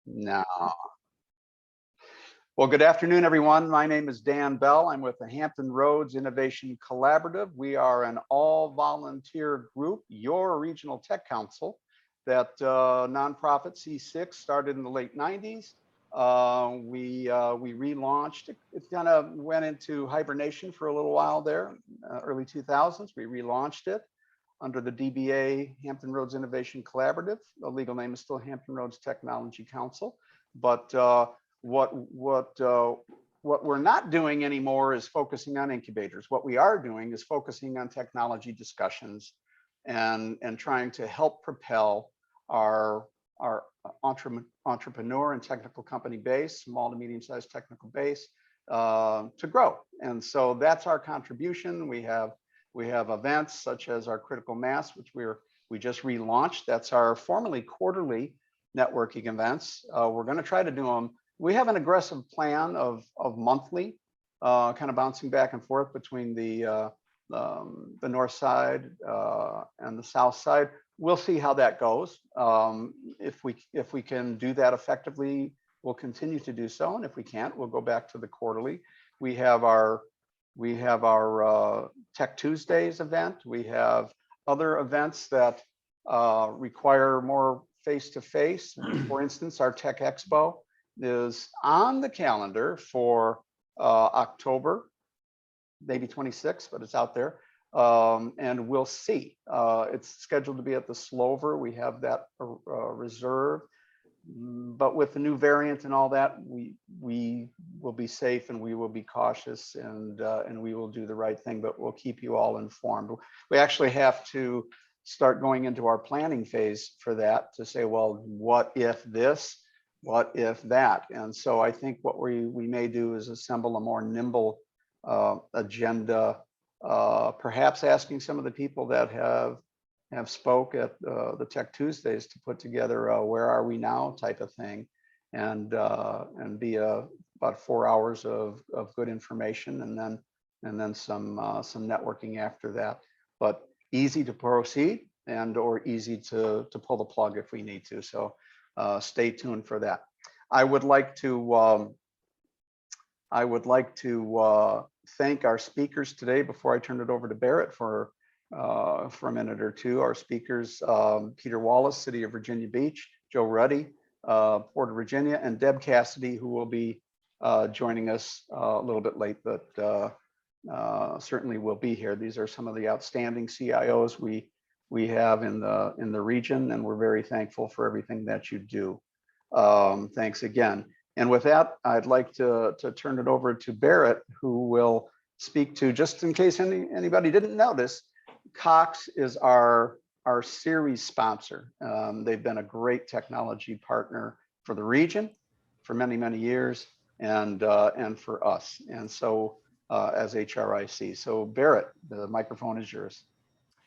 No. Well, good afternoon, everyone. My name is Dan Bell. I'm with the Hampton Roads Innovation Collaborative. We are an all-volunteer group, your regional tech council, that nonprofit C6 started in the late 90s. We relaunched. It kind of went into hibernation for a little while there, early 2000s. We relaunched it under the DBA, Hampton Roads Innovation Collaborative. The legal name is still Hampton Roads Technology Council, but what we're not doing anymore is focusing on incubators. What we are doing is focusing on technology discussions and trying to help propel our entrepreneur and technical company base, small to medium-sized technical base, to grow. And so that's our contribution. We have events such as our Critical Mass, which we just relaunched. That's our formerly quarterly networking events. We're going to try to do them. We have an aggressive plan of monthly, kind of bouncing back and forth between the north side and the south side. We'll see how that goes. If we can do that effectively, we'll continue to do so, and if we can't, we'll go back to the quarterly. We have our Tech Tuesdays event. We have other events that require more face-to-face. For instance, our Tech Expo is on the calendar for October, maybe 26th, but it's out there. And we'll see. It's scheduled to be at the Slover. We have that reserved. But with the new variant and all that, we will be safe and we will be cautious and we will do the right thing, but we'll keep you all informed. We actually have to start going into our planning phase for that to say, well, what if this? What if that? And so I think what we may do is assemble a more nimble agenda, perhaps asking some of the people that have spoke at the Tech Tuesdays to put together a where are we now type of thing, and be about 4 hours of good information, and then some networking after that. But easy to proceed or easy to pull the plug if we need to. So stay tuned for that. I would like to thank our speakers today before I turn it over to Barrett for a minute or two. Our speakers, Peter Wallace, City of Virginia Beach, Joe Ruddy, Port of Virginia, and Deb Cassidy, who will be joining us a little bit late, but certainly will be here. These are some of the outstanding CIOs we have in the region, and we're very thankful for everything that you do. Thanks again. And with that, I'd like to turn it over to Barrett, who will speak to, just in case anybody didn't notice, Cox is our series sponsor. They've been a great technology partner for the region for many, many years, and for us, and so as HRIC. So Barrett, the microphone is yours.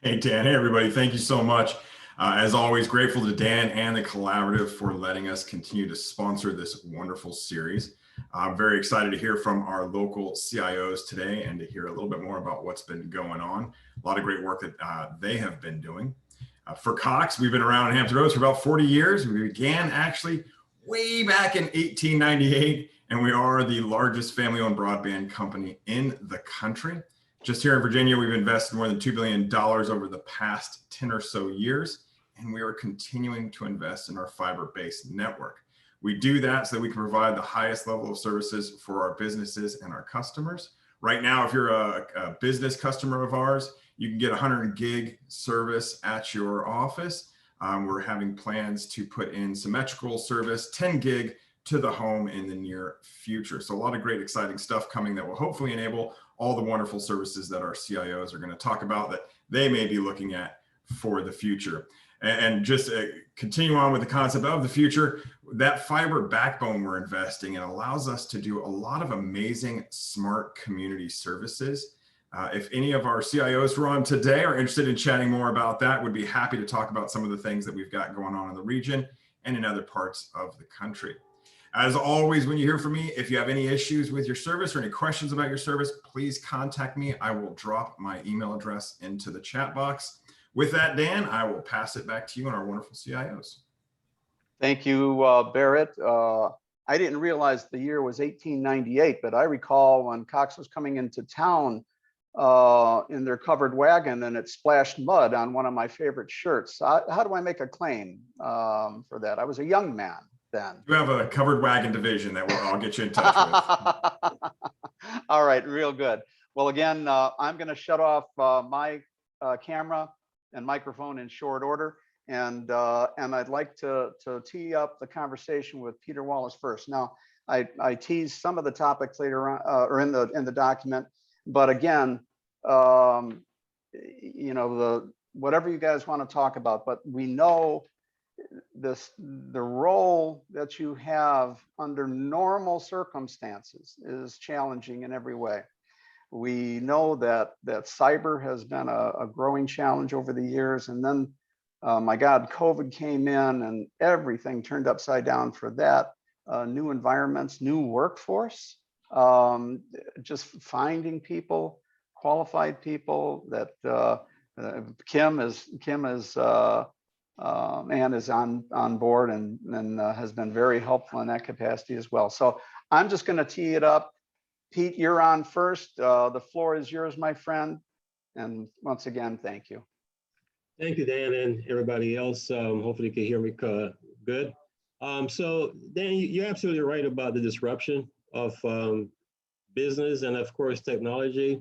Hey Dan, hey everybody, thank you so much. As always, grateful to Dan and the collaborative for letting us continue to sponsor this wonderful series. I'm very excited to hear from our local CIOs today and to hear a little bit more about what's been going on. A lot of great work that they have been doing. For Cox, we've been around in Hampton Roads for about 40 years. We began actually way back in 1898, and we are the largest family-owned broadband company in the country. Just here in Virginia, we've invested more than $2 billion over the past 10 or so years, and we are continuing to invest in our fiber-based network. We do that so that we can provide the highest level of services for our businesses and our customers. Right now, if you're a business customer of ours, you can get 100 gig service at your office. We're having plans to put in symmetrical service, 10 gig to the home in the near future. So a lot of great, exciting stuff coming that will hopefully enable all the wonderful services that our CIOs are going to talk about that they may be looking at for the future. And just continue on with the concept of the future, that fiber backbone we're investing in allows us to do a lot of amazing smart community services. If any of our CIOs who are on today are interested in chatting more about that, would be happy to talk about some of the things that we've got going on in the region and in other parts of the country. As always, when you hear from me, if you have any issues with your service or any questions about your service, please contact me. I will drop my email address into the chat box. With that, Dan, I will pass it back to you and our wonderful CIOs. Thank you, Barrett. I didn't realize the year was 1898, but I recall when Cox was coming into town in their covered wagon and it splashed mud on one of my favorite shirts. How do I make a claim for that? I was a young man then. You have a covered wagon division that I'll get you in touch with. All right, real good. Well, again, I'm going to shut off my camera and microphone in short order. And I'd like to tee up the conversation with Peter Wallace first. Now, I teased some of the topics later on, or in the document, but again, you know, whatever you guys want to talk about, but we know the role that you have under normal circumstances is challenging in every way. We know that cyber has been a growing challenge over the years, and then my God, COVID came in and everything turned upside down for that. New environments, new workforce, just finding people, qualified people that Kim is and is on board and has been very helpful in that capacity as well. So I'm just going to tee it up. Pete, you're on first. The floor is yours, my friend. And once again, thank you. Thank you, Dan, and everybody else. Hopefully you can hear me good. So Dan, you're absolutely right about the disruption of business and of course technology.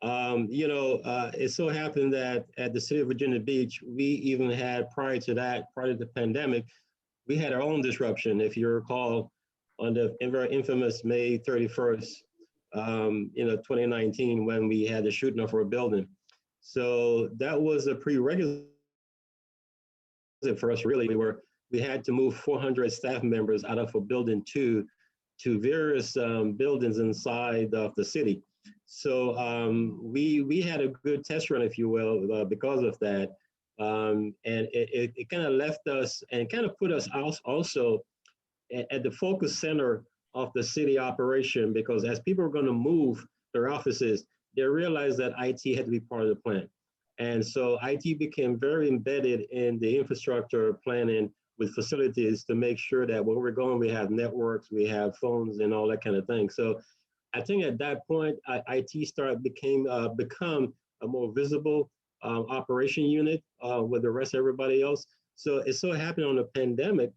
It so happened that at the city of Virginia Beach, we even had prior to the pandemic, we had our own disruption. If you recall, on the very infamous May 31st, 2019, when we had the shooting of our building. So that was a prerequisite for us, really. We had to move 400 staff members out of a building to various buildings inside of the city. So we had a good test run, if you will, because of that. And it kind of left us and kind of put us also at the focus center of the city operation, because as people were going to move their offices, they realized that IT had to be part of the plan. And so IT became very embedded in the infrastructure planning with facilities to make sure that where we're going, we have networks, we have phones and all that kind of thing. So I think at that point, IT become a more visible operation unit with the rest of everybody else. So it so happened on the pandemic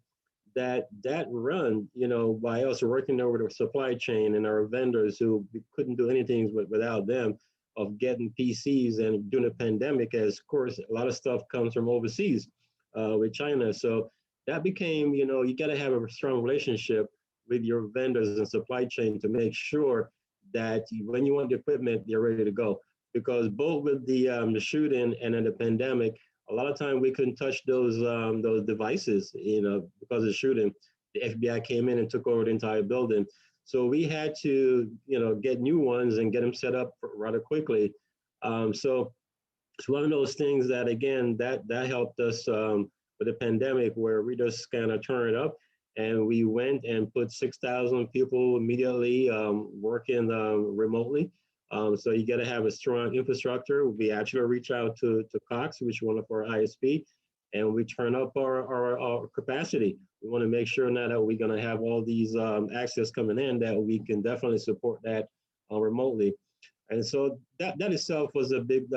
that run, by us working over the supply chain and our vendors who couldn't do anything without them, of getting PCs, and during the pandemic, as of course, a lot of stuff comes from overseas with China. So that became, you got to have a strong relationship with your vendors and supply chain to make sure that when you want the equipment, they're ready to go. Because both with the shooting and then the pandemic, a lot of time we couldn't touch those devices, because of the shooting. The FBI came in and took over the entire building. So we had to, get new ones and get them set up rather quickly. So it's one of those things that, again, that helped us with the pandemic, where we just kind of turned it up. And we went and put 6,000 people immediately working remotely. So you got to have a strong infrastructure. We actually reach out to Cox, which is one of our ISP, and we turn up our capacity. We want to make sure now that we're going to have all these access coming in, that we can definitely support that remotely. And so that itself was a big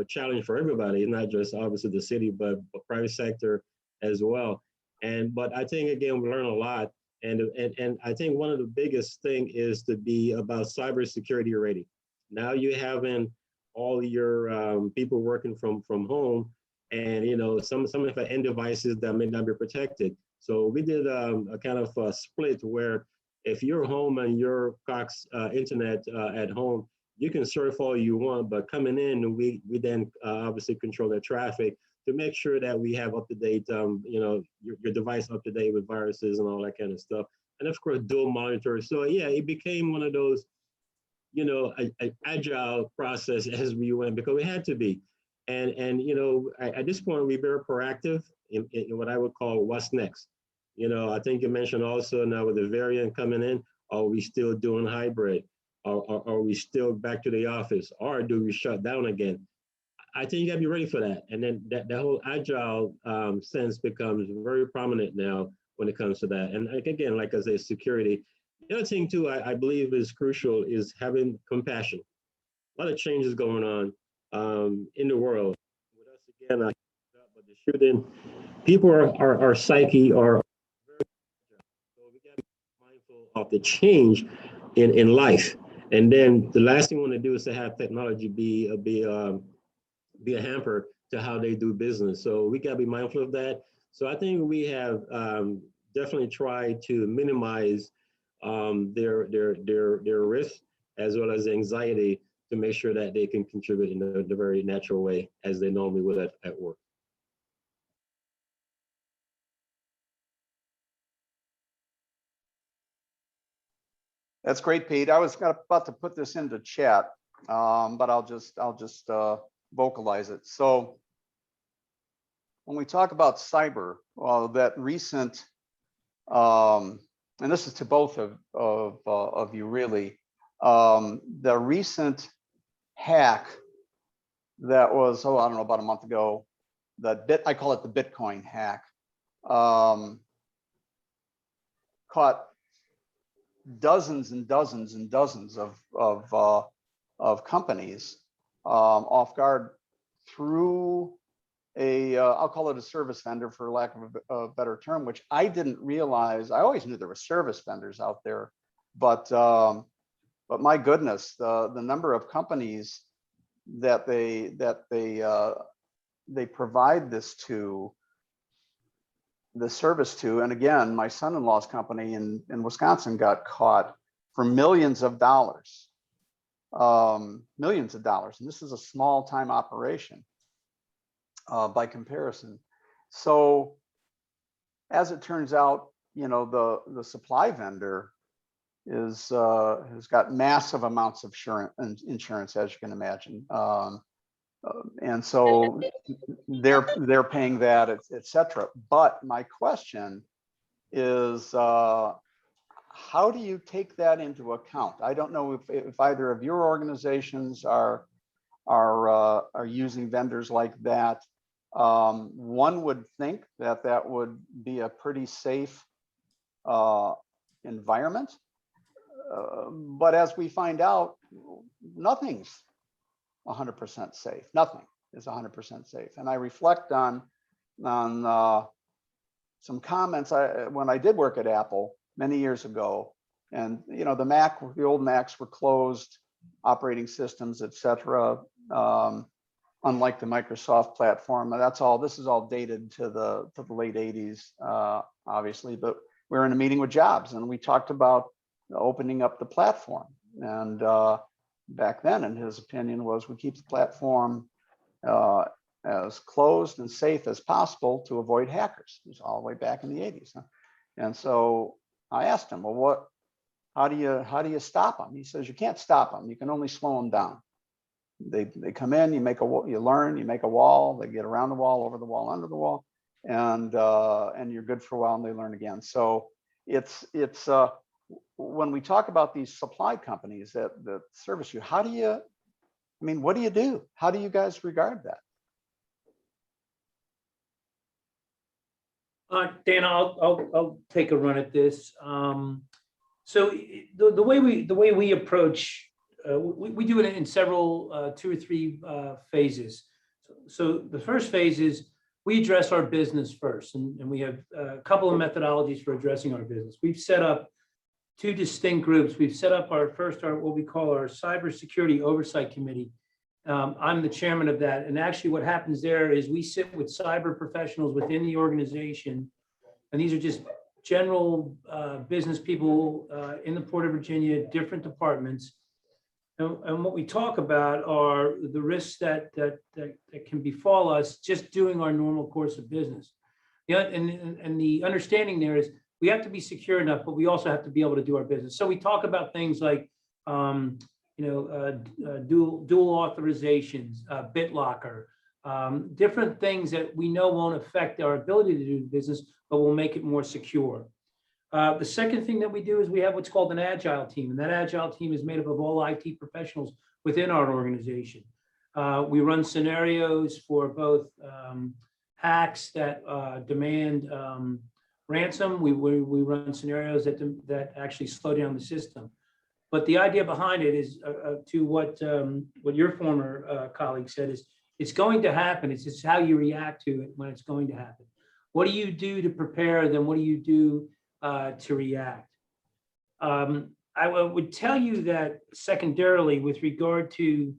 challenge for everybody, not just obviously the city, but private sector as well. But I think, again, we learn a lot. And I think one of the biggest thing is to be about cybersecurity ready. Now you having all your people working from home, and some of the end devices that may not be protected. So we did a kind of a split where if you're home and your Cox internet at home, you can surf all you want, but coming in, we then obviously control the traffic to make sure that we have up to date, your device up to date with viruses and all that kind of stuff. And of course, dual monitors. So yeah, it became one of those, an agile process as we went, because we had to be. And at this point, we're very proactive in what I would call what's next. I think you mentioned also now with the variant coming in, are we still doing hybrid? Are we still back to the office? Or do we shut down again? I think you got to be ready for that. And then that whole agile sense becomes very prominent now when it comes to that. And like, again, like I say, security. The other thing too, I believe is crucial is having compassion. A lot of changes going on in the world. With us again, but the shooting, people are psyche are so we got to be mindful of the change in life. And then the last thing we want to do is to have technology be a hamper to how they do business. So we got to be mindful of that. So I think we have definitely tried to minimize their risk as well as anxiety to make sure that they can contribute in the very natural way as they normally would at work. That's great, Pete. I was about to put this into chat, but I'll just vocalize it. So when we talk about cyber, that recent, and this is to both of you really, the recent hack that was, I don't know, about a month ago, I call it the Bitcoin hack, caught dozens and dozens and dozens of companies off guard through I'll call it a service vendor for lack of a better term, which I didn't realize. I always knew there were service vendors out there, but my goodness, the number of companies that they provide this to, the service to. And again, my son-in-law's company in Wisconsin got caught for millions of dollars. And this is a small time operation by comparison. So as it turns out, the supply vendor has got massive amounts of insurance, as you can imagine. And so they're paying that, et cetera. But my question is, how do you take that into account? I don't know if either of your organizations are using vendors like that. One would think that would be a pretty safe environment. But as we find out, nothing's 100% safe. Nothing is 100% safe. And I reflect on some comments when I did work at Apple many years ago, and the old Macs were closed operating systems, etc. Unlike the Microsoft platform. This is all dated to the late 80s, obviously. But we were in a meeting with Jobs, and we talked about opening up the platform. And back then, and his opinion was, we keep the platform as closed and safe as possible to avoid hackers. It was all the way back in the 80s. And so I asked him, well, how do you stop them? He says, you can't stop them. You can only slow them down. They come in, you make a wall, they get around the wall, over the wall, under the wall, and you're good for a while, and they learn again. So it's when we talk about these supply companies that service you, what do you do? How do you guys regard that? Dan, I'll take a run at this. So the way we approach, we do it in several 2 or 3 phases. So the first phase is we address our business first, and we have a couple of methodologies for addressing our business. We've set up 2 distinct groups. We've set up our what we call our Cybersecurity Oversight Committee. I'm the chairman of that. And actually what happens there is we sit with cyber professionals within the organization. And these are just general business people in the Port of Virginia, different departments. And what we talk about are the risks that can befall us just doing our normal course of business. And the understanding there is we have to be secure enough, but we also have to be able to do our business. So we talk about things like dual authorizations, BitLocker, different things that we know won't affect our ability to do business, but will make it more secure. The second thing that we do is we have what's called an agile team, and that agile team is made up of all IT professionals within our organization. We run scenarios for both hacks that demand ransom. We run scenarios that actually slow down the system. But the idea behind it is to what your former colleague said is it's going to happen. It's just how you react to it when it's going to happen. What do you do to prepare? Then what do you do to react? I would tell you that secondarily, with regard to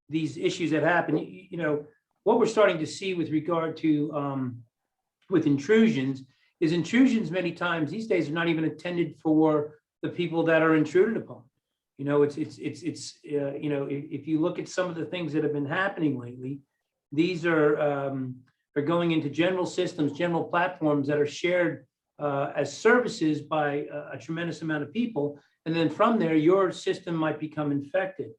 these issues that happen, what we're starting to see with regard to with intrusions is intrusions many times these days are not even intended for the people that are intruded upon. If you look at some of the things that have been happening lately, these are going into general systems, general platforms that are shared as services by a tremendous amount of people. And then from there, your system might become infected.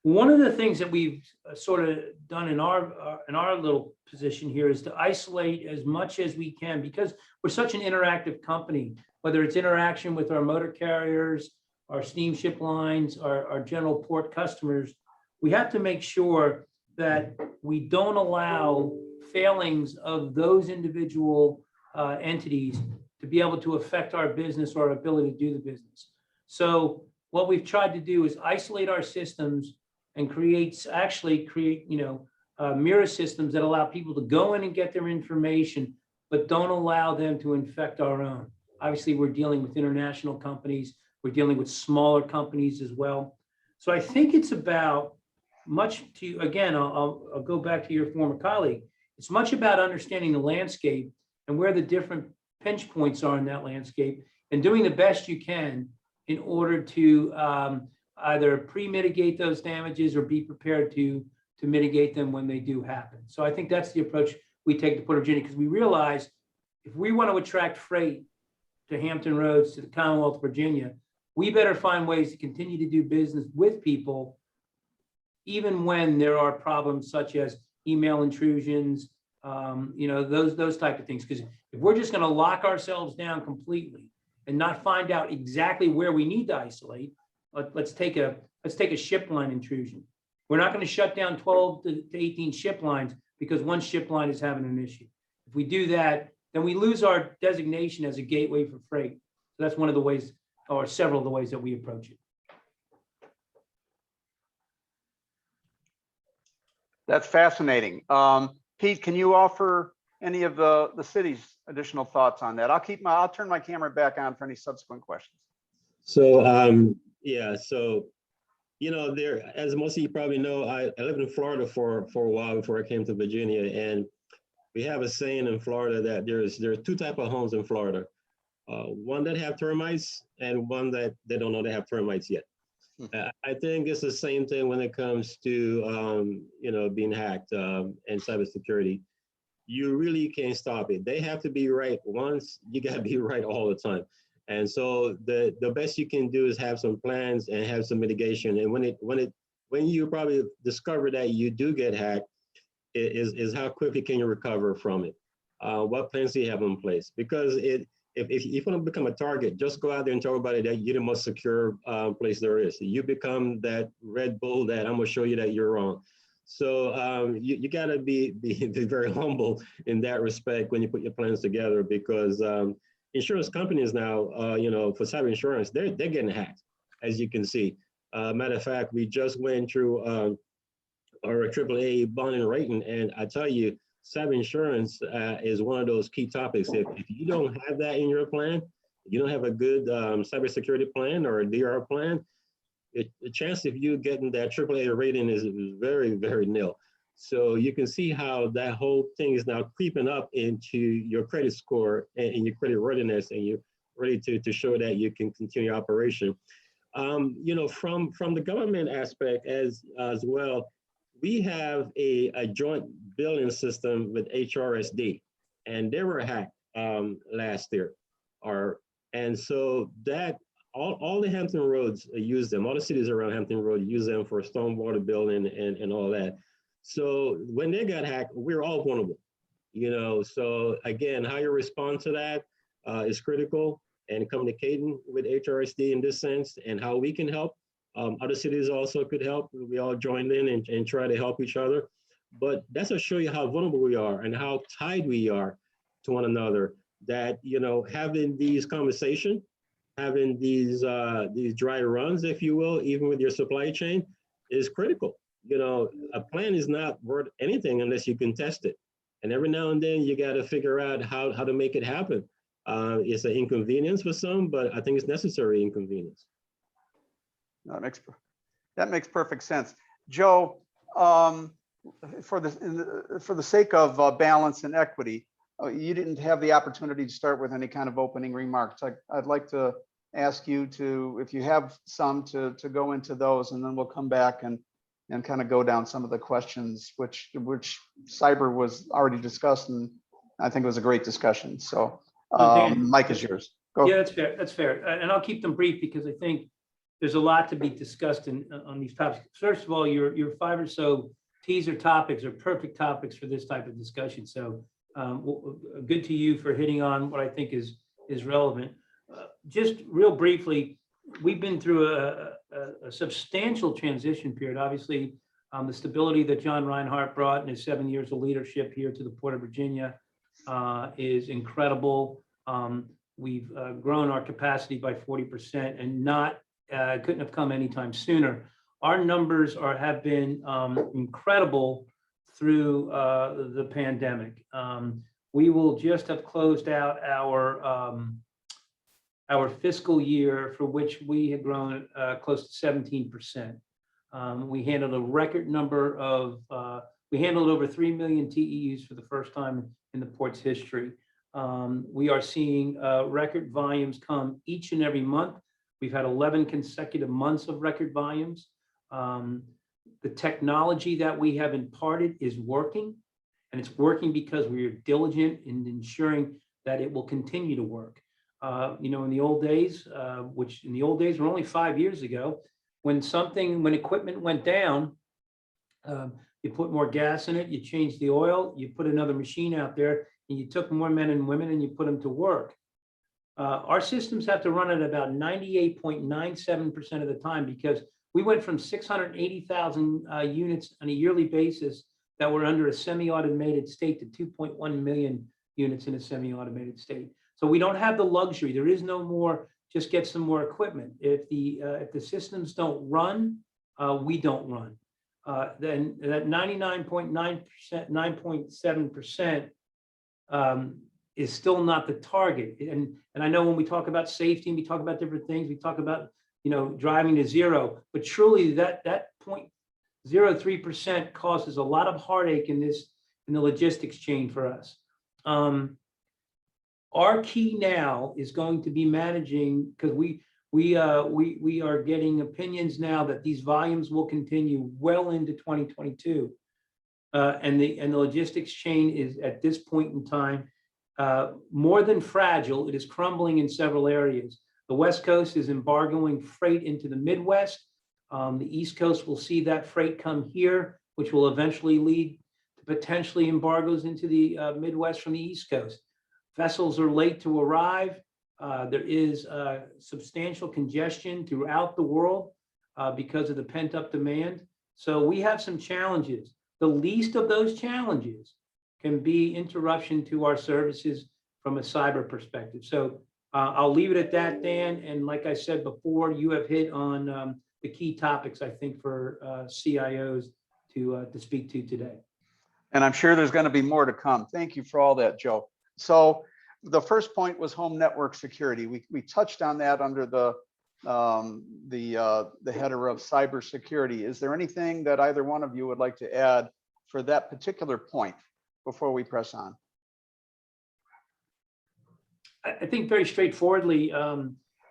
One of the things that we've sort of done in our little position here is to isolate as much as we can, because we're such an interactive company, whether it's interaction with our motor carriers, our steamship lines, our general port customers. We have to make sure that we don't allow failings of those individual entities to be able to affect our business or our ability to do the business. So what we've tried to do is isolate our systems and create mirror systems that allow people to go in and get their information, but don't allow them to infect our own. Obviously, we're dealing with international companies. We're dealing with smaller companies as well. So I think it's about again, I'll go back to your former colleague. It's much about understanding the landscape and where the different pinch points are in that landscape and doing the best you can in order to either pre-mitigate those damages or be prepared to mitigate them when they do happen. So I think that's the approach we take to Port of Virginia, because we realize if we want to attract freight to Hampton Roads, to the Commonwealth of Virginia, we better find ways to continue to do business with people, even when there are problems such as email intrusions, those type of things. Because if we're just going to lock ourselves down completely and not find out exactly where we need to isolate, let's take a ship line intrusion. We're not going to shut down 12 to 18 ship lines because one ship line is having an issue. If we do that, then we lose our designation as a gateway for freight. So that's one of the ways, or several of the ways that we approach it. That's fascinating. Pete, can you offer any of the city's additional thoughts on that? I'll turn my camera back on for any subsequent questions. So, there, as most of you probably know, I lived in Florida for a while before I came to Virginia, and we have a saying in Florida that there are two types of homes in Florida. One that have termites and one that they don't know they have termites yet. I think it's the same thing when it comes to being hacked and cybersecurity. You really can't stop it. They have to be right once. You got to be right all the time. And so the best you can do is have some plans and have some mitigation. And when you probably discover that you do get hacked, is how quickly can you recover from it? What plans do you have in place? Because if you want to become a target, just go out there and tell everybody that you're the most secure place there is. You become that Red Bull that I'm gonna show you that you're wrong. So you gotta be very humble in that respect when you put your plans together, because insurance companies now, for cyber insurance, they're getting hacked, as you can see. Matter of fact, we just went through our AAA bonding rating, and I tell you, cyber insurance is one of those key topics. If you don't have that in your plan, you don't have a good cybersecurity plan or a DR plan, the chance of you getting that AAA rating is very, very nil. So you can see how that whole thing is now creeping up into your credit score and your credit worthiness, and you're ready to show that you can continue operation. From the government aspect as well, we have a joint billing system with HRSD, and they were hacked last year. And so that all the Hampton Roads use them, all the cities around Hampton Road use them for stormwater billing and all that. So when they got hacked, we're all vulnerable, So again, how you respond to that is critical, and communicating with HRSD in this sense and how we can help Other cities also could help. We all joined in and try to help each other. But that's to show you how vulnerable we are and how tied we are to one another. That, you know, having these conversations, having these dry runs, if you will, even with your supply chain, is critical. You know, a plan is not worth anything unless you can test it. And every now and then you got to figure out how to make it happen. It's an inconvenience for some, but I think it's necessary inconvenience. That makes perfect sense. Joe, for the sake of balance and equity, you didn't have the opportunity to start with any kind of opening remarks. I'd like to ask you to, if you have some, to go into those, and then we'll come back and kind of go down some of the questions, which cyber was already discussed, and I think it was a great discussion. So Mike is yours. Go. Yeah, that's fair. That's fair. And I'll keep them brief because I think there's a lot to be discussed on these topics. First of all, your 5 or so teaser topics are perfect topics for this type of discussion. So good to you for hitting on what I think is relevant. Just real briefly, we've been through a substantial transition period. Obviously, the stability that John Reinhardt brought in his 7 years of leadership here to the Port of Virginia is incredible. We've grown our capacity by 40% and couldn't have come anytime sooner. Our numbers have been incredible through the pandemic. We will just have closed out our fiscal year, for which we had grown close to 17%. We handled a record number of, we handled over 3 million TEUs for the first time in the port's history. We are seeing record volumes come each and every month. We've had 11 consecutive months of record volumes. The technology that we have imparted is working, and it's working because we are diligent in ensuring that it will continue to work. You know, in the old days, which in the old days were only 5 years ago, when equipment went down, you put more gas in it, you changed the oil, you put another machine out there, and you took more men and women and you put them to work. Our systems have to run at about 98.97% of the time, because we went from 680,000 units on a yearly basis that were under a semi-automated state to 2.1 million units in a semi-automated state. So we don't have the luxury. There is no more, just get some more equipment. If the systems don't run, we don't run. Then that 99.9%, 9.7% is still not the target. And I know when we talk about safety and we talk about different things, we talk about, you know, driving to zero, but truly that 0.03% causes a lot of heartache in the logistics chain for us. Our key now is going to be managing, because we are getting opinions now that these volumes will continue well into 2022, and the logistics chain is at this point in time more than fragile. It is crumbling in several areas. The West Coast is embargoing freight into the Midwest. The East Coast will see that freight come here, which will eventually lead to potentially embargoes into the Midwest from the East Coast. Vessels are late to arrive. There is substantial congestion throughout the world because of the pent-up demand. So we have some challenges. The least of those challenges can be interruption to our services from a cyber perspective. So I'll leave it at that, Dan. And like I said before, you have hit on the key topics, I think, for CIOs to speak to today. And I'm sure there's going to be more to come. Thank you for all that, Joe. So the first point was home network security. We touched on that under the header of cybersecurity. Is there anything that either one of you would like to add for that particular point before we press on? I think very straightforwardly,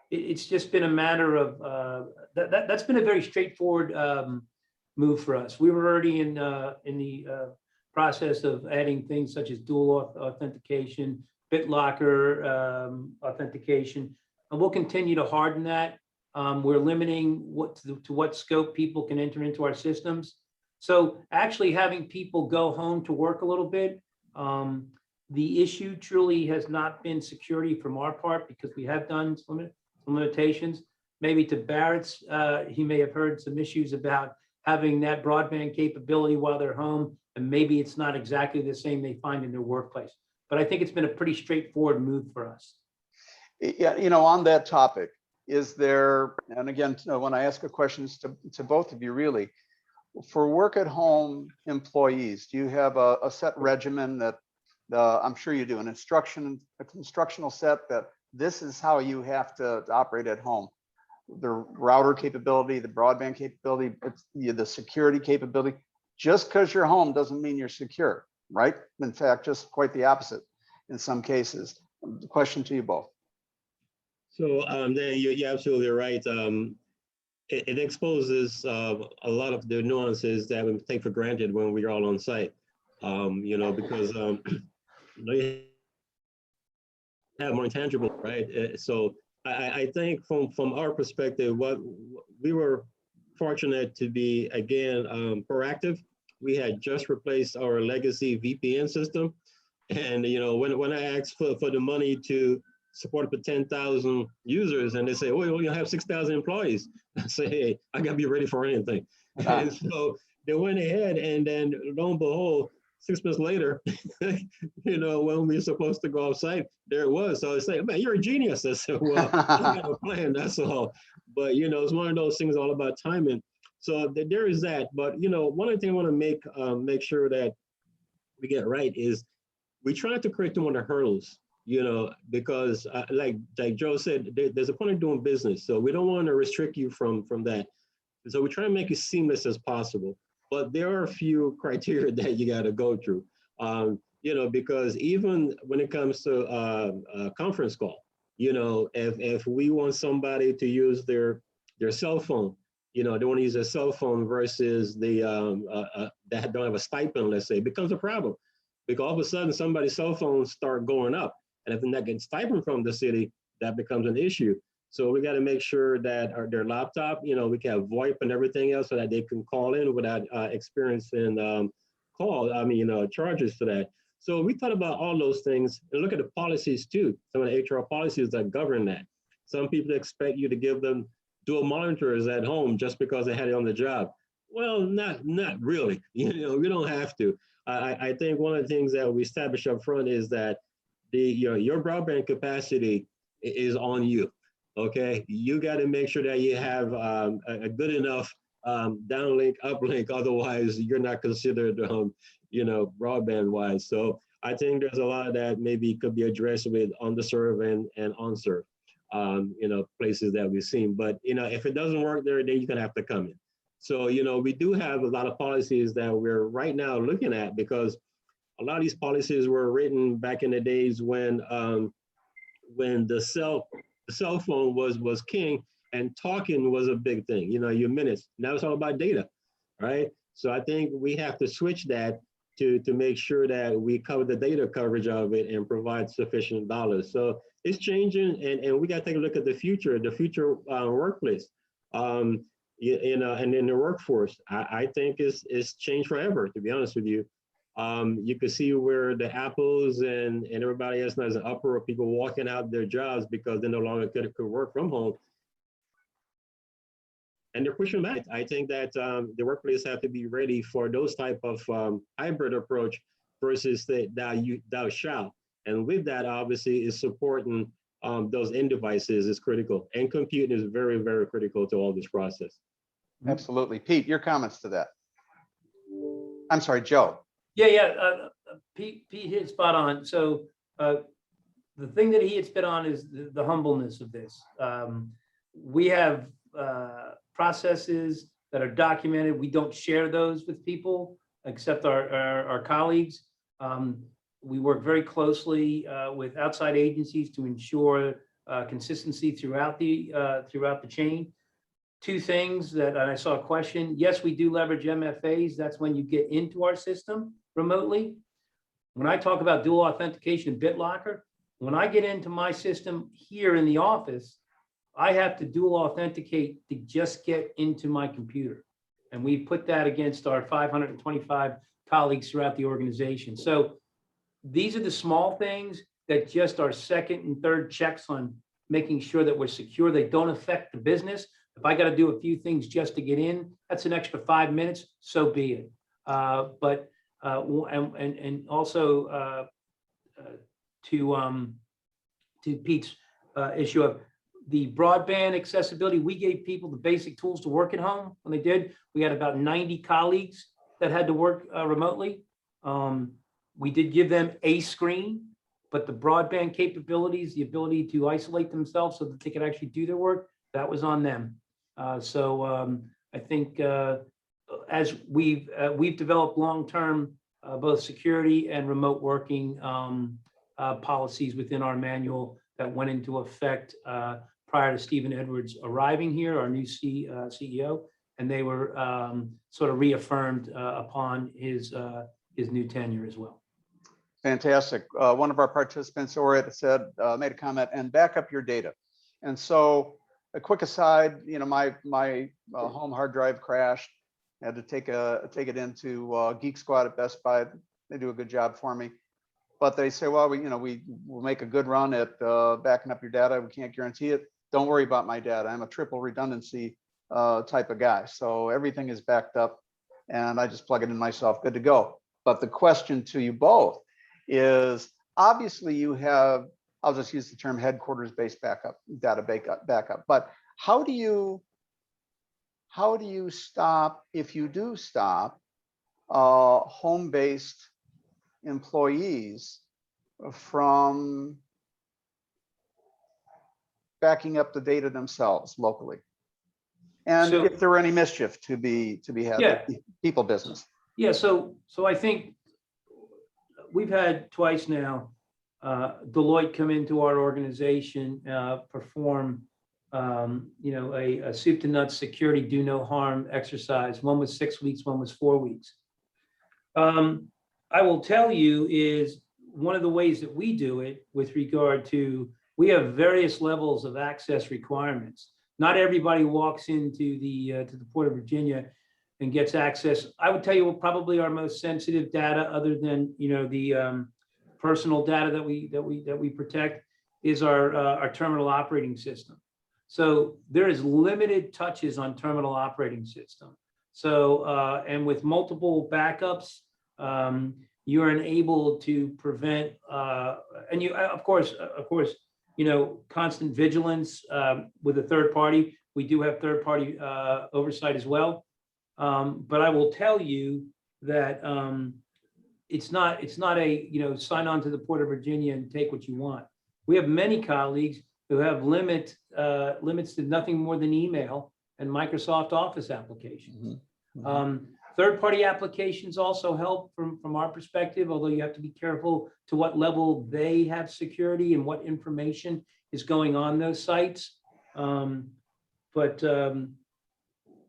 it's just been a matter of that's been a very straightforward move for us. We were already in the process of adding things such as dual authentication, BitLocker authentication, and we'll continue to harden that. We're limiting to what scope people can enter into our systems. So actually having people go home to work a little bit, the issue truly has not been security from our part, because we have done some limitations. maybe to Barrett's, he may have heard some issues about having that broadband capability while they're home, and maybe it's not exactly the same they find in their workplace. But I think it's been a pretty straightforward move for us. Yeah, you know, on that topic, is there, and again, when I ask a question to both of you, really, for work at home employees, do you have a set regimen that I'm sure you do, an instructional set that this is how you have to operate at home? The router capability, the broadband capability, the security capability. Just because you're home doesn't mean you're secure, right? In fact, just quite the opposite in some cases. The question to you both. So Dan, you're absolutely right. It exposes a lot of the nuances that we take for granted when we're all on site. You know, because you have more intangible, right? So I think from our perspective, what we were fortunate to be, again, proactive. We had just replaced our legacy VPN system. And, you know, when I asked for the money to support up to 10,000 users, and they say, oh, you have 6,000 employees. I say, hey, I got to be ready for anything. And so they went ahead, and then lo and behold, 6 months later, you know, when we were supposed to go off site, there it was. So I say, man, you're a genius. I said, well, I have a plan, that's all. But, you know, it's one of those things all about timing. So there is that. But, you know, one of the things I want to make sure that we get right is we try not to create too many hurdles, you know, because like Joe said, there's a point of doing business. So we don't want to restrict you from that. So we try to make it seamless as possible. But there are a few criteria that you got to go through, you know, because even when it comes to a conference call, you know, if we want somebody to use their cell phone, you know, they want to use their cell phone versus the that don't have a stipend, let's say, it becomes a problem. Because all of a sudden somebody's cell phones start going up. And if they're not getting stipend from the city, that becomes an issue. So we got to make sure that their laptop, you know, we can have VoIP and everything else so that they can call in without experiencing charges for that. So we thought about all those things and look at the policies too. Some of the HR policies that govern that. Some people expect you to give them dual monitors at home just because they had it on the job. Well, not really. You know, we don't have to. I think one of the things that we established up front is that your broadband capacity is on you. Okay, you got to make sure that you have a good enough downlink, uplink. Otherwise, you're not considered, broadband wise. So I think there's a lot of that maybe could be addressed with underserved and unserved, places that we've seen. But if it doesn't work there, then you're gonna have to come in. So we do have a lot of policies that we're right now looking at, because a lot of these policies were written back in the days when the cell phone was king and talking was a big thing. Your minutes. Now it's all about data, right? So I think we have to switch that to make sure that we cover the data coverage of it and provide sufficient dollars. So it's changing, and we got to take a look at the future workplace, and in the workforce. I think it's changed forever, to be honest with you. You can see where the Apples and everybody else has an uproar of people walking out their jobs because they no longer could work from home. And they're pushing back. I think that the workplace have to be ready for those type of hybrid approach versus thou shalt. And with that, obviously, is supporting those end devices is critical. And computing is very, very critical to all this process. Absolutely. Pete, your comments to that. I'm sorry, Joe. Yeah. Pete hit spot on. So the thing that he hit spit on is the humbleness of this. We have processes that are documented. We don't share those with people except our colleagues. We work very closely with outside agencies to ensure consistency throughout the chain. Two things that I saw a question. Yes, we do leverage MFAs. That's when you get into our system remotely. When I talk about dual authentication and BitLocker, when I get into my system here in the office, I have to dual authenticate to just get into my computer. And we put that against our 525 colleagues throughout the organization. So these are the small things that just are second and third checks on making sure that we're secure. They don't affect the business. If I got to do a few things just to get in, that's an extra 5 minutes, so be it. And also to Pete's issue of the broadband accessibility, we gave people the basic tools to work at home. When they did, we had about 90 colleagues that had to work remotely. We did give them a screen, but the broadband capabilities, the ability to isolate themselves so that they could actually do their work, that was on them. I think as we've developed long-term both security and remote working policies within our manual that went into effect prior to Stephen Edwards arriving here, our new CEO, and they were sort of reaffirmed upon his new tenure as well. Fantastic. One of our participants, Orit, said, made a comment, and back up your data. And so a quick aside, you know, my home hard drive crashed. I had to take it into Geek Squad at Best Buy. They do a good job for me. But they say, well, we will make a good run at backing up your data. We can't guarantee it. Don't worry about my data. I'm a triple redundancy type of guy. So everything is backed up and I just plug it in myself, good to go. But the question to you both is, obviously you have, I'll just use the term headquarters-based backup, data backup. But how do you stop, if you do stop, home-based employees from backing up the data themselves locally? And So, if there were any mischief to be had, Yeah. people business. Yeah, so I think we've had twice now Deloitte come into our organization, perform a soup to nuts security do no harm exercise. One was 6 weeks, one was 4 weeks. I will tell you is one of the ways that we do it with regard to, we have various levels of access requirements. Not everybody walks into the Port of Virginia and gets access. I would tell you probably our most sensitive data, other than the personal data that we protect, is our terminal operating system. So there is limited touches on terminal operating system. So and with multiple backups, you are enabled to prevent and you of course constant vigilance with a third party. We do have third party oversight as well. But I will tell you that it's not a sign on to the Port of Virginia and take what you want. We have many colleagues who have limits to nothing more than email and Microsoft Office applications. Third-party applications also help from our perspective, although you have to be careful to what level they have security and what information is going on those sites. But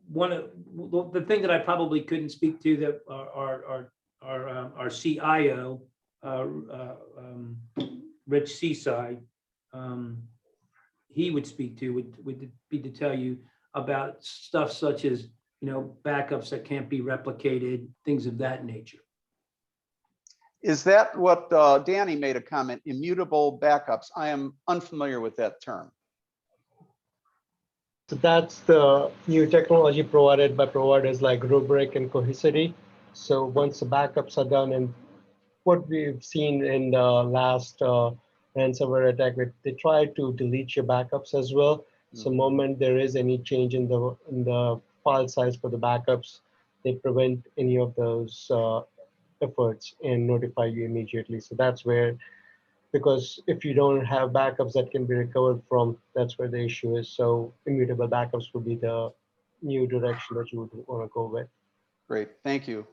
one of the thing that I probably couldn't speak to that our CIO, Rich Seaside, he would speak to would be to tell you about stuff such as backups that can't be replicated, things of that nature. Is that what Danny made a comment, immutable backups? I am unfamiliar with that term. So that's the new technology provided by providers like Rubrik and Cohesity. So once the backups are done, and what we've seen in the last ransomware attack, they try to delete your backups as well. So the moment there is any change in the file size for the backups, they prevent any of those efforts and notify you immediately. So that's where, because if you don't have backups that can be recovered from, that's where the issue is. So immutable backups would be the new direction that you would want to go with. Great, thank you.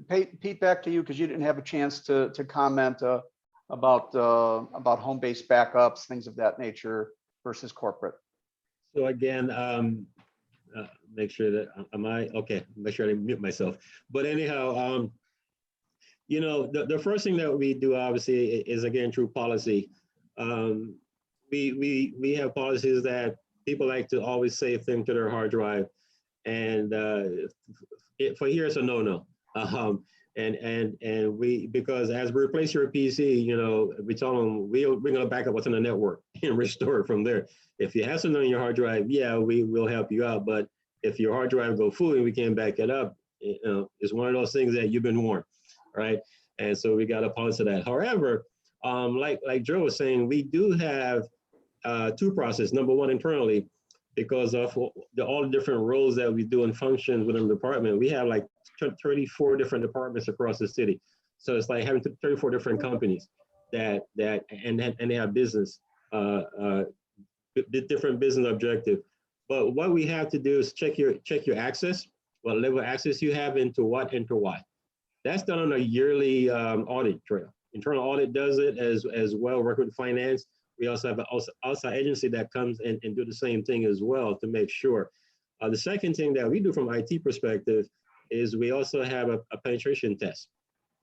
Pete, back to you, because you didn't have a chance to comment about home-based backups, things of that nature versus corporate. So again, make sure that make sure I mute myself. But anyhow, the first thing that we do obviously is, again, through policy. We have policies that people like to always save things to their hard drive, and for here it's a no-no. And we, because as we replace your PC, you know, we tell them we're going to back up what's on the network and restore it from there. If you have something on your hard drive, yeah, we will help you out. But if your hard drive go full and we can't back it up, you know, it's one of those things that you've been warned, right? And so we got to policy that. However, like Joe was saying, we do have two processes. Number one, internally, because of all the different roles that we do and functions within the department, we have like 34 different departments across the city. So it's like having 34 different companies and they have business, different business objective. But what we have to do is check your access, what level of access you have into what, into why. That's done on a yearly audit trail. Internal audit does it as well, work with finance. We also have an outside agency that comes and do the same thing as well to make sure. The second thing that we do from IT perspective is we also have a penetration test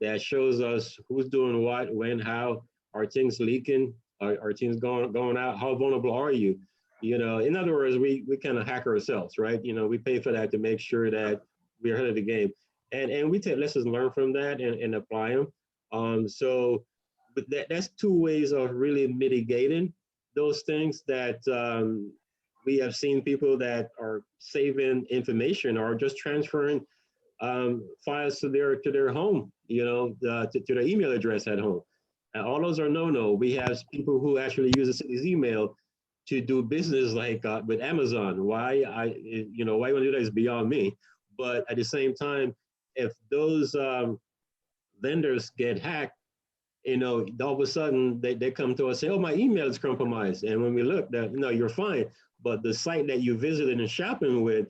that shows us who's doing what, when, how, are things leaking, are things going out, how vulnerable are you? You know, in other words, we kind of hack ourselves, right? You know, we pay for that to make sure that we're ahead of the game. And we take lessons learned from that and apply them. So but that's two ways of really mitigating those things that we have seen people that are saving information or just transferring files to their home, you know, to their email address at home. And all those are no. We have people who actually use the city's email to do business like with Amazon. Why you want to do that is beyond me. But at the same time, if those vendors get hacked, you know, all of a sudden they come to us and say, oh, my email is compromised. And when we look, that no, you're fine. But the site that you visited and shopping with,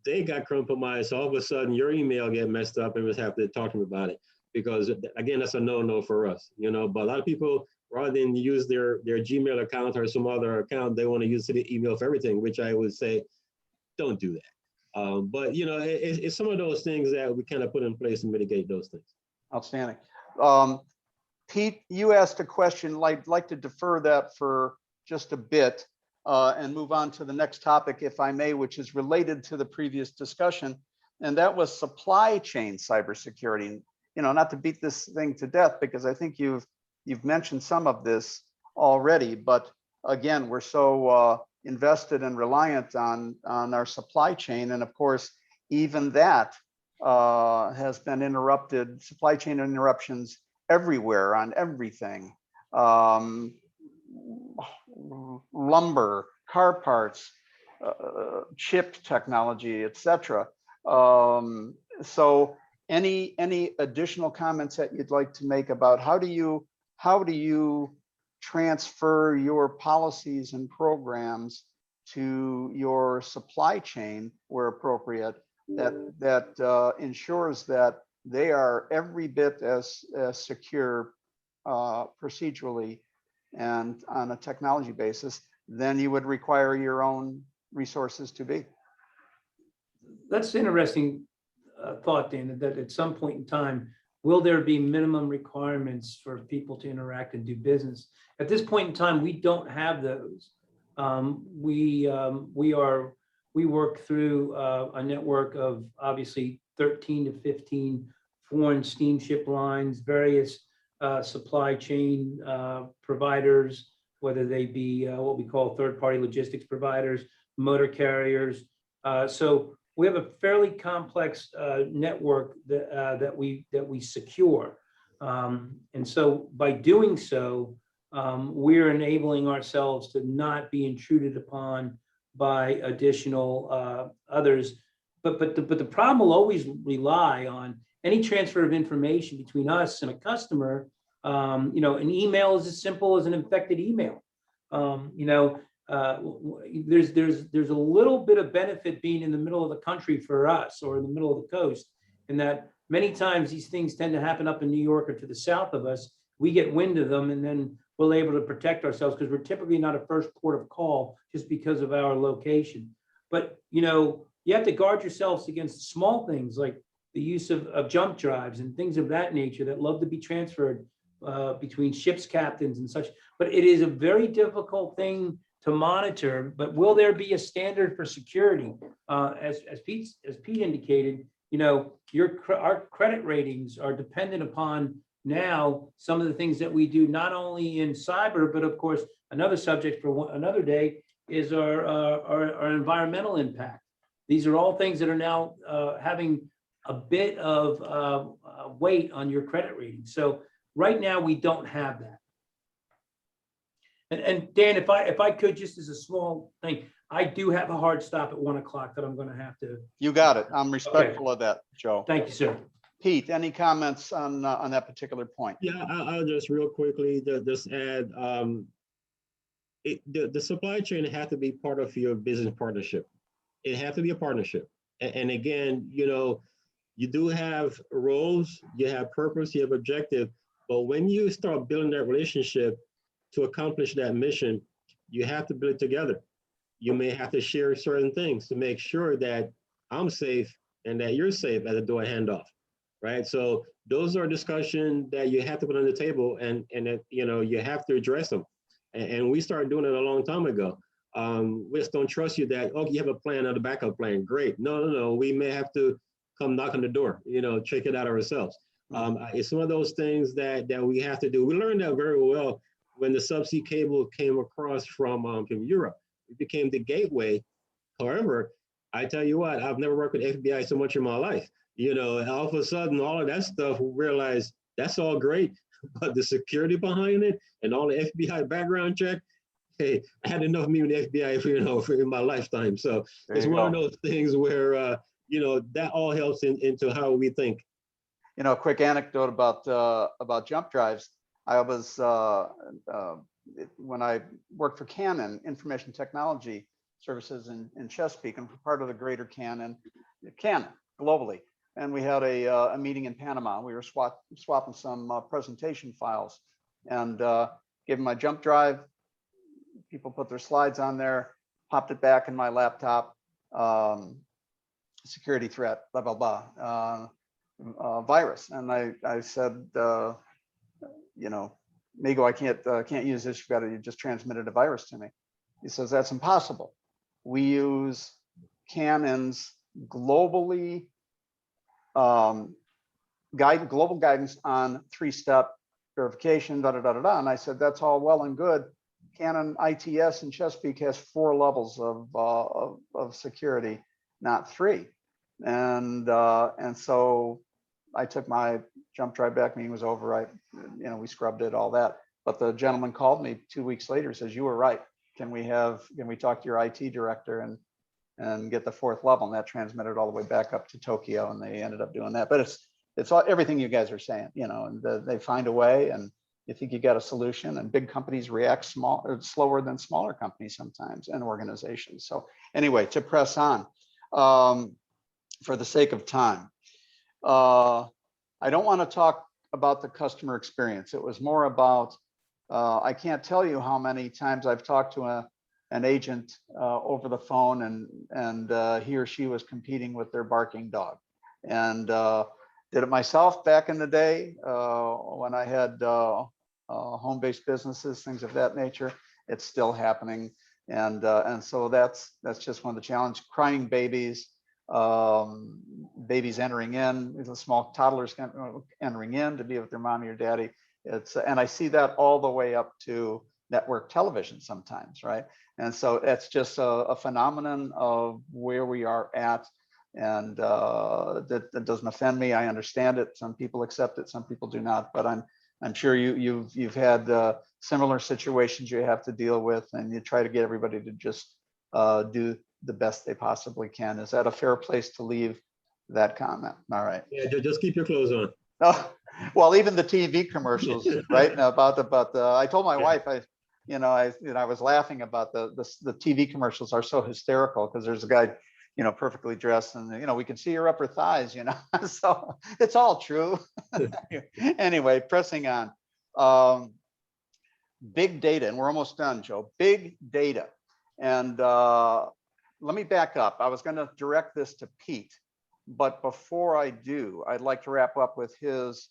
they got compromised. So all of a sudden your email get messed up and we have to talk to them about it. Because again, that's a no for us, you know. But a lot of people, rather than use their Gmail account or some other account, they want to use the email for everything, which I would say, don't do that. But you know, it's some of those things that we kind of put in place to mitigate those things. Outstanding. Pete, you asked a question. I'd like to defer that for just a bit and move on to the next topic, if I may, which is related to the previous discussion, and that was supply chain cybersecurity. You know, not to beat this thing to death, because I think you've mentioned some of this already, but again, we're so invested and reliant on our supply chain, and of course, even that has been interrupted. Supply chain interruptions everywhere on everything, lumber, car parts, chip technology, etc. So any additional comments that you'd like to make about how do you transfer your policies and programs to your supply chain where appropriate, that ensures that they are every bit as secure procedurally and on a technology basis than you would require your own resources to be? That's interesting thought, Dan, that at some point in time, will there be minimum requirements for people to interact and do business? At this point in time, we don't have those. We work through a network of obviously 13 to 15 foreign steamship lines, various supply chain providers, whether they be what we call third-party logistics providers, motor carriers. So we have a fairly complex network that we secure, and so by doing so, we're enabling ourselves to not be intruded upon by additional others. But the problem will always rely on any transfer of information between us and a customer. You know, an email is as simple as an infected email. You know, there's a little bit of benefit being in the middle of the country for us, or in the middle of the coast, in that many times these things tend to happen up in New York or to the south of us. We get wind of them, and then we're able to protect ourselves because we're typically not a first port of call just because of our location. But you know, you have to guard yourselves against small things like the use of jump drives and things of that nature that love to be transferred between ships captains and such. But it is a very difficult thing to monitor. But will there be a standard for security? As Pete indicated, you know, our credit ratings are dependent upon now some of the things that we do, not only in cyber, but of course, another subject for another day is our environmental impact. These are all things that are now having a bit of weight on your credit rating. So right now we don't have that. And Dan, if I could, just as a small thing, I do have a hard stop at 1 o'clock that I'm going to have to. You got it. I'm respectful of that, Joe. Thank you, sir. Pete, any comments on that particular point? Yeah, I'll just real quickly just add, the supply chain had to be part of your business partnership. It had to be a partnership. And again, you know, you do have roles, you have purpose, you have objective, but when you start building that relationship to accomplish that mission, you have to build it together. You may have to share certain things to make sure that I'm safe and that you're safe as a door handoff, right? So those are discussions that you have to put on the table, and that, you know, you have to address them. And we started doing it a long time ago. We just don't trust you that, oh, you have a plan or the backup plan. Great. No. We may have to come knock on the door, you know, check it out ourselves. It's one of those things that we have to do. We learned that very well when the subsea cable came across from Europe. It became the gateway. However, I tell you what, I've never worked with FBI so much in my life. You know, and all of a sudden, all of that stuff, we realized that's all great, but the security behind it and all the FBI background check, hey, I had enough of me with the FBI, you know, for in my lifetime. So it's one of those things where, you know, that all helps into how we think. You know, a quick anecdote about jump drives. I was when I worked for Canon Information Technology Services in Chesapeake, and part of the greater Canon globally. And we had a meeting in Panama. We were swapping some presentation files, and gave them my jump drive. People put their slides on there, popped it back in my laptop. Security threat, blah blah blah, virus. And I said, you know, Migo, I can't use this. You just transmitted a virus to me. He says that's impossible. We use Canon's globally global guidance on 3-step verification, da da da da da. And I said that's all well and good. Canon ITS in Chesapeake has 4 levels of security, not 3. And so I took my jump drive back. Meeting was over. We scrubbed it, all that. But the gentleman called me 2 weeks later, says, you were right. Can we talk to your IT director and get the 4th level? And that transmitted all the way back up to Tokyo, and they ended up doing that. But it's all, everything you guys are saying, you know, and they find a way, and you think you got a solution, and big companies react slower than smaller companies sometimes, and organizations. So anyway, to press on, for the sake of time, I don't want to talk about the customer experience. It was more about, I can't tell you how many times I've talked to an agent over the phone, and he or she was competing with their barking dog. And did it myself back in the day when I had home-based businesses, things of that nature. It's still happening, and so that's just one of the challenges. Crying babies, babies entering in, the small toddlers entering in to be with their mommy or daddy. And I see that all the way up to network television sometimes, right? And so it's just a phenomenon of where we are at, and that doesn't offend me. I understand it. Some people accept it, some people do not. But I'm sure you've had similar situations you have to deal with, and you try to get everybody to just do the best they possibly can. Is that a fair place to leave that comment? All right. Yeah, just keep your clothes on. Oh, well, even the TV commercials, right? About the. I told my wife, I was laughing about the TV commercials are so hysterical, because there's a guy, perfectly dressed, and we can see your upper thighs, so it's all true. Anyway, pressing on. Big data, and we're almost done, Joe. Big data, and let me back up. I was going to direct this to Pete, but before I do, I'd like to wrap up with his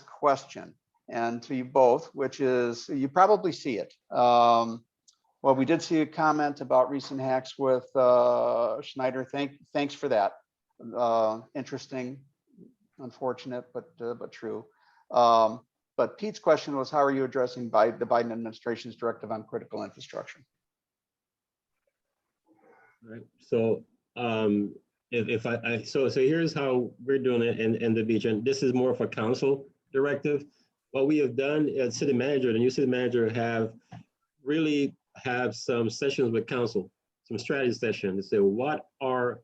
question, and to you both, which is, you probably see it. Well, we did see a comment about recent hacks with Schneider. Thanks for that. Interesting, unfortunate, but true. But Pete's question was, how are you addressing the Biden administration's directive on critical infrastructure? Right. So if so here's how we're doing it in the beach, and this is more of a council directive. What we have done as city manager, the new city manager, have some sessions with council, some strategy sessions to say what are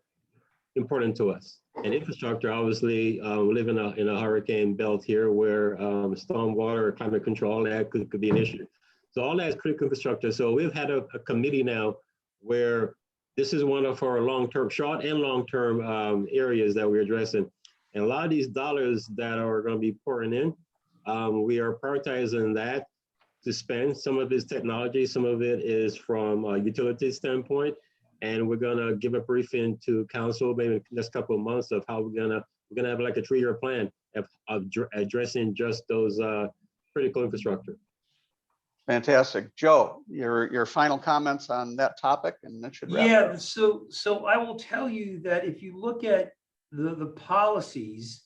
important to us. And infrastructure, obviously, we live in a hurricane belt here where stormwater, climate control, that could be an issue. So all that is critical infrastructure. So we've had a committee now where this is one of our long-term, short and long-term areas that we're addressing. And a lot of these dollars that are going to be pouring in, we are prioritizing that to spend. Some of it is technology, some of it is from a utility standpoint. And we're gonna give a briefing to council maybe in the next couple of months of how we're gonna have like a 3-year plan of addressing just those critical infrastructure. Fantastic. Joe, your final comments on that topic, and that should wrap it Yeah, up. so I will tell you that if you look at the policies,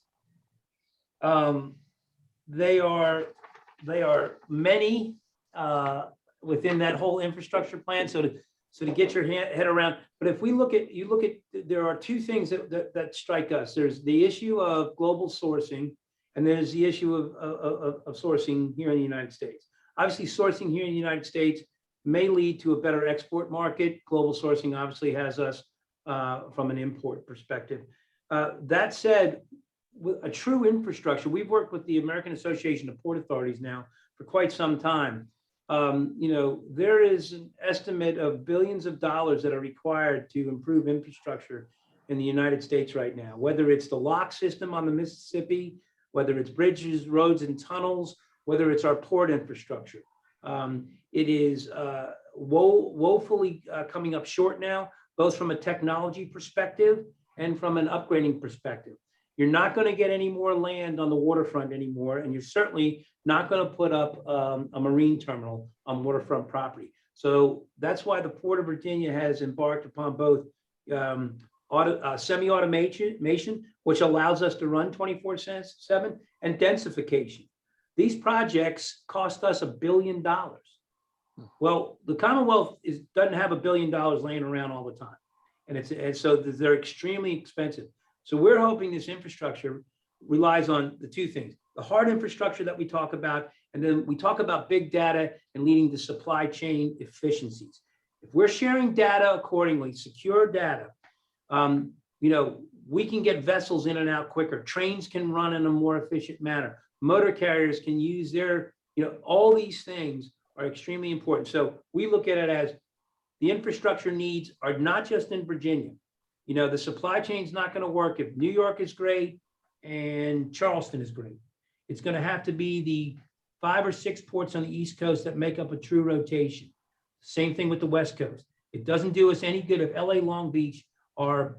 they are many within that whole infrastructure plan. So to get your head around, but if we look at, there are two things that strike us. There's the issue of global sourcing, and there's the issue of sourcing here in the United States. Obviously, sourcing here in the United States may lead to a better export market. Global sourcing obviously has us from an import perspective. That said, with a true infrastructure, we've worked with the American Association of Port Authorities now for quite some time. There is an estimate of billions of dollars that are required to improve infrastructure in the United States right now, whether it's the lock system on the Mississippi, whether it's bridges, roads, and tunnels, whether it's our port infrastructure. It is woefully coming up short now, both from a technology perspective and from an upgrading perspective. You're not going to get any more land on the waterfront anymore, and you're certainly not going to put up a marine terminal on waterfront property. So that's why the Port of Virginia has embarked upon both semi-automation, which allows us to run 24/7, and densification. These projects cost us $1 billion. Well, the Commonwealth doesn't have $1 billion laying around all the time, and so they're extremely expensive. So we're hoping this infrastructure relies on the two things: the hard infrastructure that we talk about, and then we talk about big data and leading to supply chain efficiencies. If we're sharing data accordingly, secure data, we can get vessels in and out quicker. Trains can run in a more efficient manner. Motor carriers can use their, all these things are extremely important. So we look at it as the infrastructure needs are not just in Virginia. The supply chain is not going to work if New York is great and Charleston is great. It's going to have to be the 5 or 6 ports on the East Coast that make up a true rotation. Same thing with the West Coast. It doesn't do us any good if LA, Long Beach are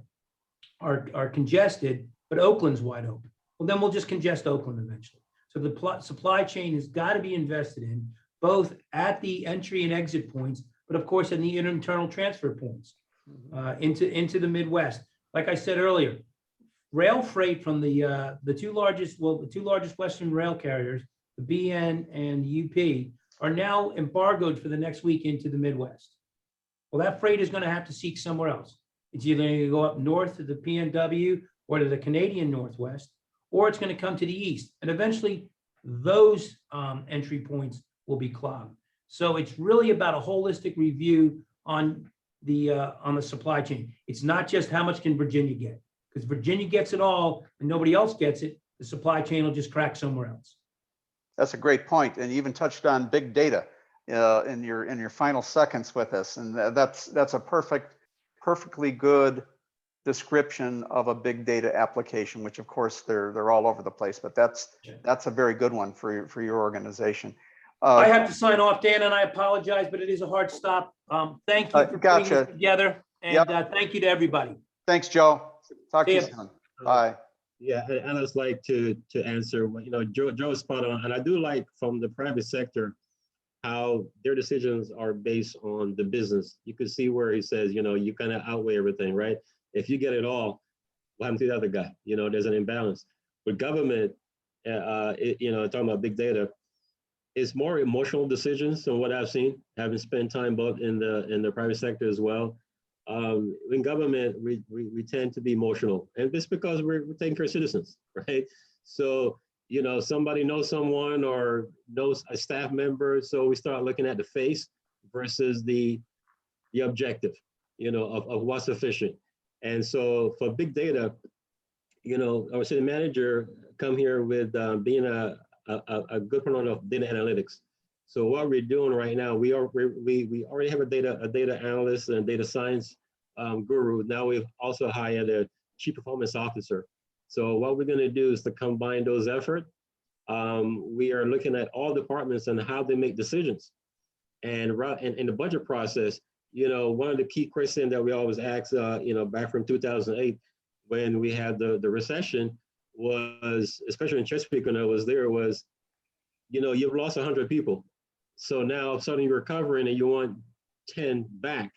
congested, but Oakland's wide open. Well, then we'll just congest Oakland eventually. So the supply chain has got to be invested in, both at the entry and exit points, but of course in the internal transfer points into the Midwest. Like I said earlier, rail freight from the two largest Western rail carriers, the BN and UP, are now embargoed for the next week into the Midwest. Well, that freight is going to have to seek somewhere else. It's either going to go up north to the PNW or to the Canadian Northwest, or it's going to come to the east. And eventually those entry points will be clogged. So it's really about a holistic review on the supply chain. It's not just how much can Virginia get, because Virginia gets it all and nobody else gets it. The supply chain will just crack somewhere else. That's a great point, and you even touched on big data in your final seconds with us, and that's a perfectly good description of a big data application, which of course they're all over the place, but that's a very good one for your organization. I have to sign off, Dan, and I apologize, but it is a hard stop. Thank you for putting this together, and thank you to everybody. Thanks, Joe. Talk to you soon. Bye. Yeah, and I'd like to answer. Joe's spot on, and I do like from the private sector how their decisions are based on the business. You can see where he says, you kind of outweigh everything, right? If you get it all, What happened to the other guy? You know, there's an imbalance. With government, you know, talking about big data, it's more emotional decisions than what I've seen, having spent time both in the private sector as well. In government, we tend to be emotional, and it's because we're taking care of citizens, right? So, you know, somebody knows someone or knows a staff member, so we start looking at the face versus the objective, you know, of what's efficient. And so for big data, you know, our city manager come here with being a good proponent of data analytics. So what we're doing right now, we already have a data analyst and data science guru. Now we've also hired a chief performance officer. So what we're going to do is to combine those efforts. We are looking at all departments and how they make decisions. And in the budget process, you know, one of the key questions that we always ask, you know, back from 2008, when we had the recession, was, especially in Chesapeake when I was there, was, you know, you've lost 100 people. So now suddenly you're recovering and you want 10 back,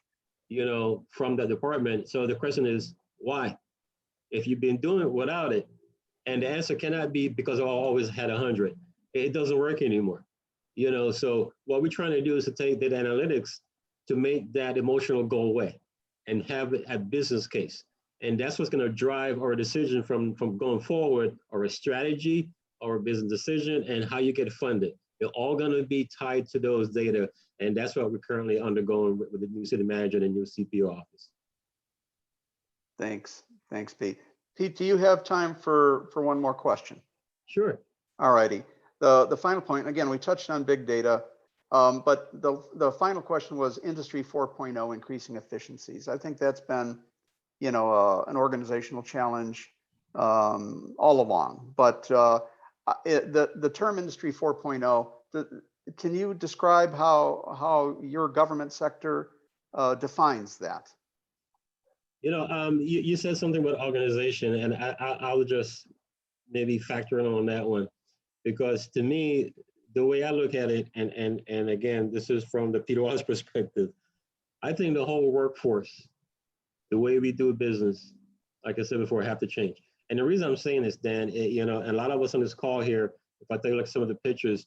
you know, from that department. So the question is, why? If you've been doing it without it, and the answer cannot be because I always had 100. It doesn't work anymore. You know, so what we're trying to do is to take data analytics to make that emotional go away and have it a business case. And that's what's going to drive our decision from going forward, or a strategy or a business decision, and how you get funded. They're all going to be tied to those data. And that's what we're currently undergoing with the new city manager and the new CPO office. Thanks, Pete. Pete, do you have time for one more question? Sure. All righty. The final point, again, we touched on big data, but the final question was Industry 4.0, increasing efficiencies. I think that's been, you know, an organizational challenge all along. But the term Industry 4.0, can you describe how your government sector defines that? You know, you said something about organization, and I'll just maybe factor in on that one, because to me, the way I look at it, and again, this is from the Peter Walsh perspective, I think the whole workforce, the way we do business, like I said before, have to change. And the reason I'm saying this, Dan, you know, and a lot of us on this call here, if I take a look at some of the pictures,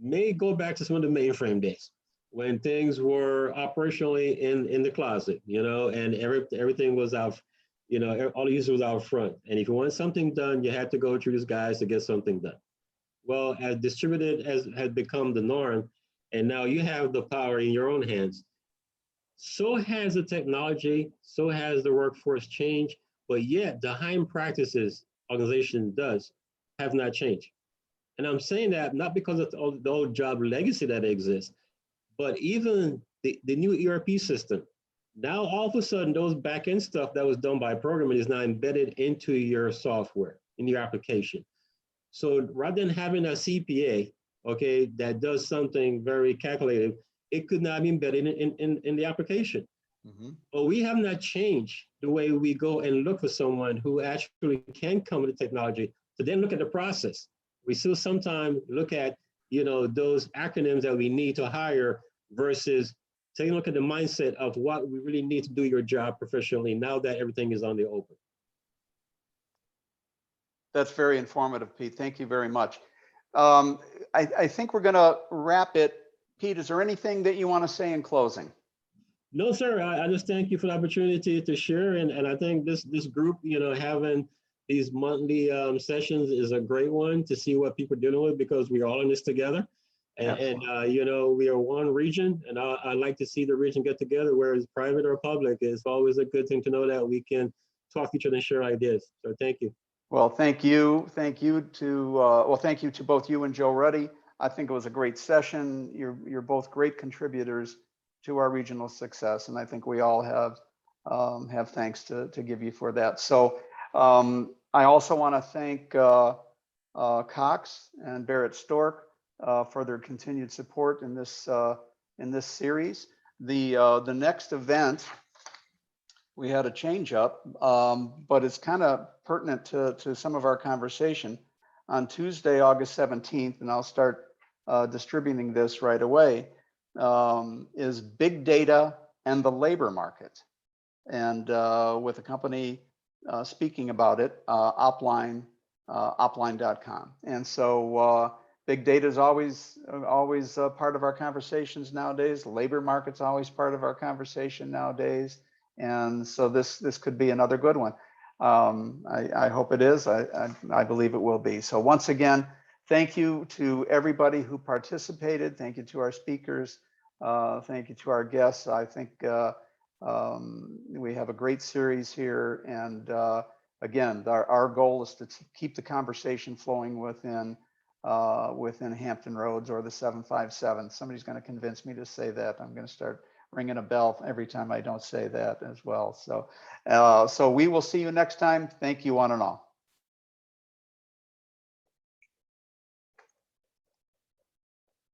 may go back to some of the mainframe days when things were operationally in the closet, you know, and everything was out, you know, all the users was out front. And if you want something done, you had to go through these guys to get something done. Well, as distributed as had become the norm, and now you have the power in your own hands, so has the technology, so has the workforce changed, but yet the hiring practices organization does have not changed. And I'm saying that not because of the old job legacy that exists, but even the new ERP system. Now, all of a sudden, those back-end stuff that was done by programming is now embedded into your software, in your application. So rather than having a CPA, okay, that does something very calculated, it could not be embedded in the application. Mm-hmm. But we have not changed the way we go and look for someone who actually can come with the technology to then look at the process. We still sometimes look at, you know, those acronyms that we need to hire versus taking a look at the mindset of what we really need to do your job professionally now that everything is on the open. That's very informative, Pete. Thank you very much. I think we're going to wrap it. Pete, is there anything that you want to say in closing? No, sir. I just thank you for the opportunity to share. And I think this group, you know, having these monthly sessions is a great one to see what people are dealing with, because we're all in this together. And you know, we are one region, and I like to see the region get together, whether it's private or public. It's always a good thing to know that we can talk to each other and share ideas. So thank you. Well, thank you. Thank you to both you and Joe Ruddy. I think it was a great session. You're both great contributors to our regional success, and I think we all have thanks to give you for that. So I also want to thank Cox and Barrett Stork for their continued support in this series. The next event, we had a change up, but it's kind of pertinent to some of our conversation. On Tuesday, August 17th, and I'll start distributing this right away, is Big Data and the Labor Market. And with a company speaking about it, opline.com. And so big data is always part of our conversations nowadays. Labor market's always part of our conversation nowadays. And so this could be another good one. I hope it is. I believe it will be. So once again, thank you to everybody who participated. Thank you to our speakers. Thank you to our guests. I think we have a great series here. And again, our goal is to keep the conversation flowing within Hampton Roads or the 757. Somebody's going to convince me to say that. I'm going to start ringing a bell every time I don't say that as well. So, so we will see you next time. Thank you, one and all.